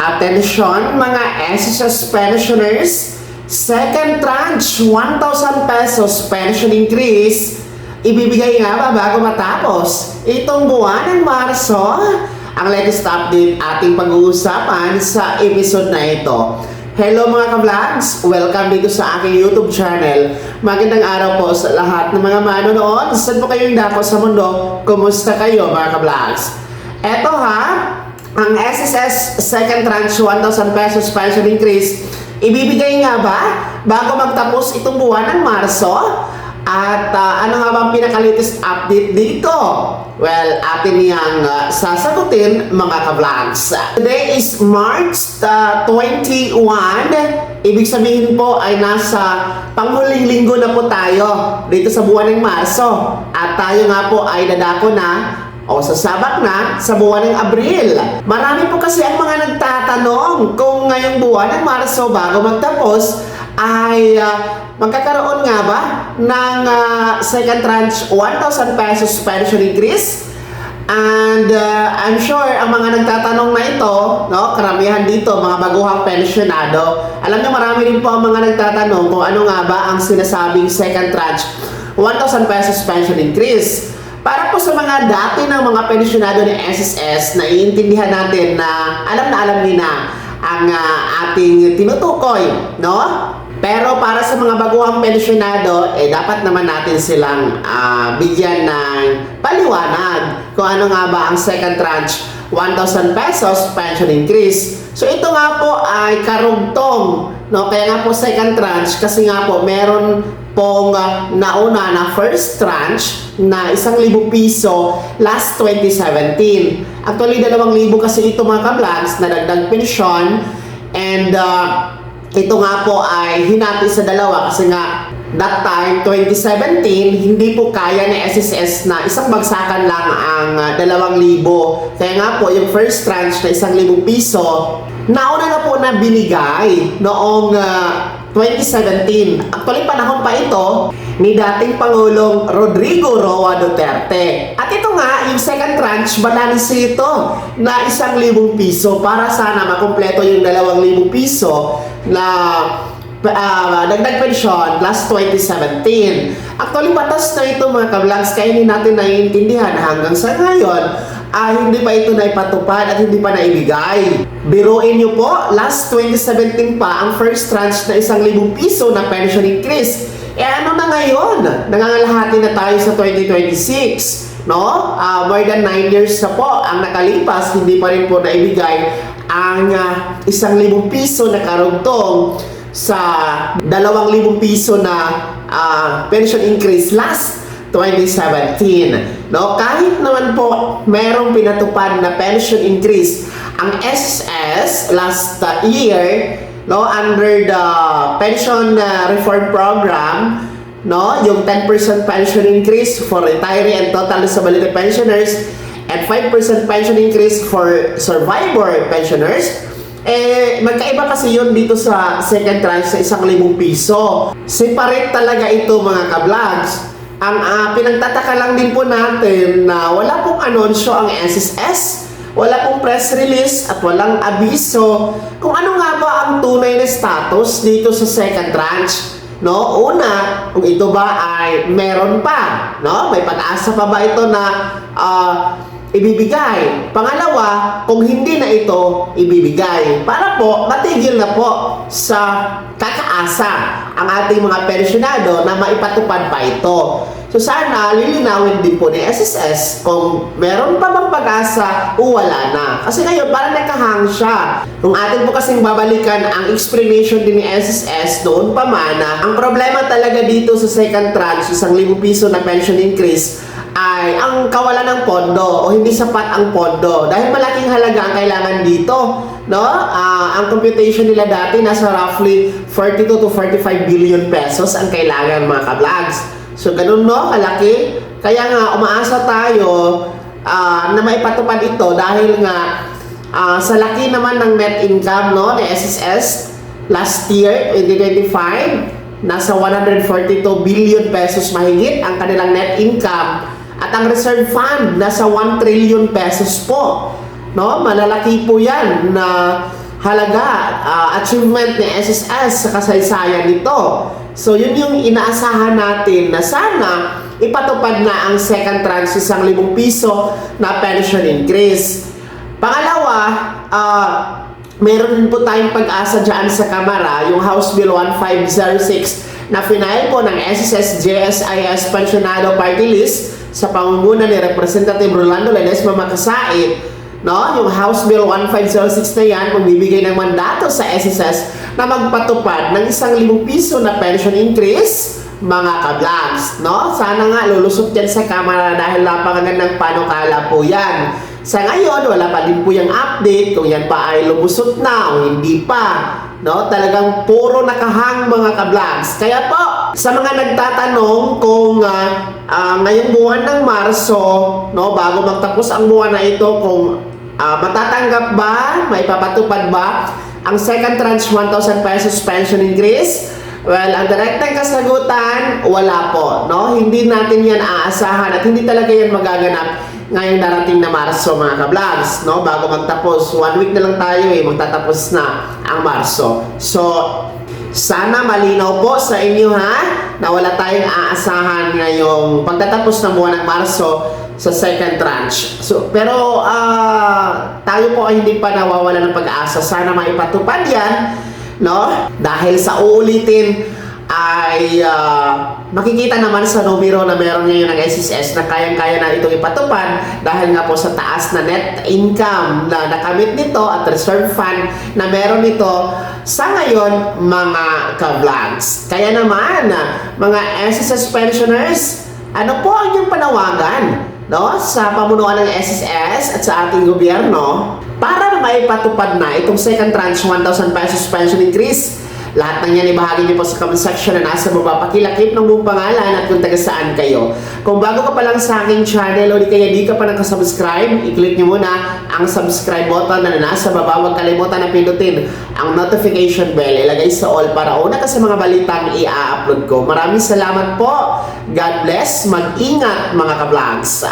Atensyon mga SSS pensioners, second tranche 1,000 pesos pension increase ibibigay nga ba bago matapos itong buwan ng Marso? Ang latest update ating pag-uusapan sa episode na ito. Hello mga ka-vlogs! Welcome dito sa aking YouTube channel. Magandang araw po sa lahat ng mga manonood. Saan po kayong dako sa mundo? Kumusta kayo mga ka-vlogs? Eto ha, ang SSS second tranche 1,000 pesos pension increase ibibigay nga ba bago magtapos itong buwan ng Marso? At ano nga bang pinaka-latest update dito? Well, atin niyang sasagutin mga ka-vlogs. Today is March 21. Ibig sabihin po ay nasa panghuling linggo na po tayo dito sa buwan ng Marso. At tayo nga po ay dadako na o sasabak na sa buwan ng Abril. Marami po kasi ang mga nagtatanong kung ngayong buwan ng Marso bago magtapos ay magkakaroon nga ba ng second tranche 1,000 pesos pension increase? And I'm sure ang mga nagtatanong na ito, no, karamihan dito, mga baguhang pensionado, alam niyo marami rin po ang mga nagtatanong kung ano nga ba ang sinasabing second tranche 1,000 pesos pension increase. Para po sa mga dati ng mga pensionado ni SSS, naiintindihan natin na alam niyo na ang ating tinutukoy, no? Pero para sa mga baguhang pensionado, dapat naman natin silang bigyan ng paliwanag kung ano nga ba ang second tranche 1,000 pesos pension increase. So ito nga po ay karugtong, no? Kaya nga po second tranche kasi nga po meron pong nauna na first tranche na 1,000 piso last 2017. Actually 2,000 kasi ito mga ka-vlogs na dagdag pensyon, and ito nga po ay hinati sa dalawa kasi nga that time 2017 hindi po kaya ni SSS na isang bagsakan lang ang 2,000. Kaya nga po yung first tranche na 1,000 piso nauna na po na binigay noong 2017. Actually panahon pa ito ni dating Pangulong Rodrigo Roa Duterte. At ito nga, yung second tranche, balanse ito na 1,000 piso para sana makumpleto yung 2,000 piso na dagdag pensyon last 2017. Actually, batas na ito mga ka-vlogs, kaya hindi natin naiintindihan hanggang sa ngayon hindi pa ito naipatupad at hindi pa naibigay. Biruin nyo po, last 2017 pa ang first tranche na 1,000 piso na pension increase. Ano na ngayon? Nangangalahati na tayo sa 2026. No? More than 9 years na po ang nakalipas, hindi pa rin po naibigay ang 1,000 piso na karugtong sa 2,000 piso na pension increase last 2017. No? Kahit naman po merong pinatupad na pension increase ang SSS last year, no, under the pension reform program, no, yung 10% pension increase for retiree and total disability pensioners and 5% pension increase for survivor pensioners, magkaiba kasi yun dito sa second tranche sa 1,000 piso. Separate talaga ito mga ka-vlogs. Ang pinagtataka lang din po natin na wala pong anunsyo ang SSS, wala pong press release at walang abiso kung ano nga ba ang tunay na status dito sa second tranche. No? Una, kung ito ba ay meron pa, no? May pag-asa pa ba ito na ibibigay? Pangalawa, kung hindi na ito ibibigay, para po matigil na po sa kakaasa ang ating mga pensionado na maipatupad pa ito. So sana lilinawin din po ni SSS kung meron pa bang pag-asa o wala na. Kasi ngayon parang nakahang siya. Kung atin po kasing babalikan ang explanation din ni SSS noon pa man, ang problema talaga dito sa second tranche, 1,000 piso na pension increase, ay ang kawalan ng pondo o hindi sapat ang pondo. Dahil malaking halaga ang kailangan dito. No? Ang computation nila dati nasa roughly 42 to 45 billion pesos ang kailangan mga ka-vlogs. So ganun no, kalaki. Kaya nga umaasa tayo na maipatupad ito dahil nga sa laki naman ng net income no ni SSS last year 2025, nasa 142 billion pesos mahigit ang kanilang net income. At ang reserve fund nasa 1 trillion pesos po. No? Malalaki po yan na halaga, achievement ni SSS sa kasaysayan nito. So yun yung inaasahan natin na sana ipatupad na ang second tranche 1,000 piso na pension increase. Pangalawa, meron din po tayong pag-asa dyan sa Kamara, yung House Bill 1506 na final po ng SSS JSIS Pensionado Party List sa pangunguna ni Representative Rolando Ledesma Makasait. No? Yung House Bill 1506 na yan, magbibigay ng mandato sa SSS na magpatupad ng 1,000 piso na pension increase, mga kablags. No? Sana nga lulusot yan sa Kamara dahil napakagandang panukala po yan. Sa ngayon, wala pa din po yung update kung yan pa ay lumusot na o hindi pa. No? Talagang puro nakahang, mga kablags. Kaya po, sa mga nagtatanong kung ngayong buwan ng Marso, no, bago magtapos ang buwan na ito, kung matatanggap ba, may papatupad ba ang second tranche 1,000 pesos pension increase? Well, ang direktang kasagutan, wala po. No? Hindi natin yan aasahan at hindi talaga yan magaganap ngayong darating na Marso, mga kablags. No? Bago magtapos, 1 week na lang tayo magtatapos na ang Marso. So, sana malinaw po sa inyo na wala tayong aasahan ngayong pagtatapos ng buwan ng Marso sa second tranche. So, pero tayo po ay hindi pa nawawala ng pag-asa. Sana maipatupad yan, no? Dahil sa uulitin ay makikita naman sa numero na meron ngayon ng SSS na kayang-kaya na itong ipatupad dahil nga po sa taas na net income na nakamit nito at reserve fund na meron nito sa ngayon, mga ka-vlogs. Kaya naman, mga SSS pensioners, ano po ang inyong panawagan, no, sa pamunuan ng SSS at sa ating gobyerno para maipatupad na itong second tranche 1,000 pesos pension increase? Lahat ng yan ibahagi niyo po sa comment section na nasa baba. Pakilakip ng buong pangalan at kung taga saan kayo. Kung bago ka pa lang sa aking channel o di kaya di ka pa nakasubscribe, i-click niyo muna ang subscribe button na nasa baba. Huwag kalimutan na pindutin ang notification bell. Ilagay sa all para una ka sa mga balitang i-upload ko. Maraming salamat po. God bless. Mag-ingat, mga ka-vlogs.